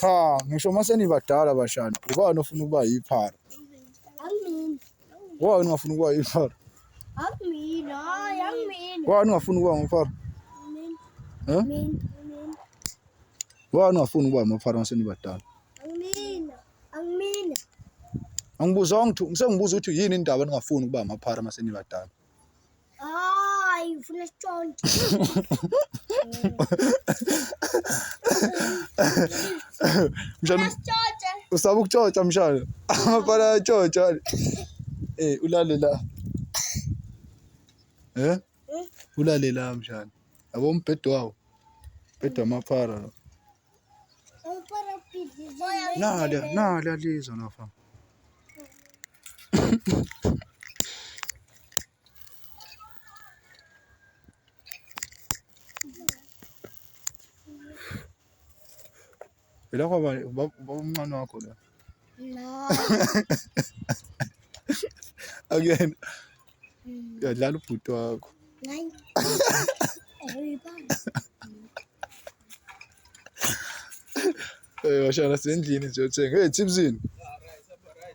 Cha, ngisho mase nibadala bashana. Ubani ofuna ukuba yiphara? Wani ungafuna ukuba yiphara? Wani ungafuna ukuba ngumphara? Wani ungafuna ukuba amaphara mase nibadala? Angibuza ngisengibuza ukuthi yini indaba ningafuni ukuba amaphara mase nibadala? Ufuna isitshontsho. Mshana usaba ukutshontsha mshana. Amaphara ayatshontsha. Ulale la. Ulale la mshana. Yabo umbhedo wawo. Umbhedo amaphara lo. Nala lizo nafa. Ila kwaba umncane wakho la. No. Again. Uyadlala ubhuti wakho. Washana sendlini nje uthenga. Hey Tipsini.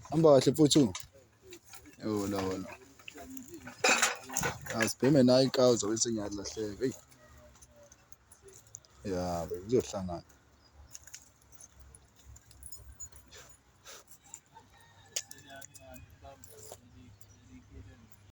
Hamba kahle mfuthu. Yona wona. Asibheme nayo inkawu zokuthi ngiyalahleka. Hey. Ya, bekuzohlangana.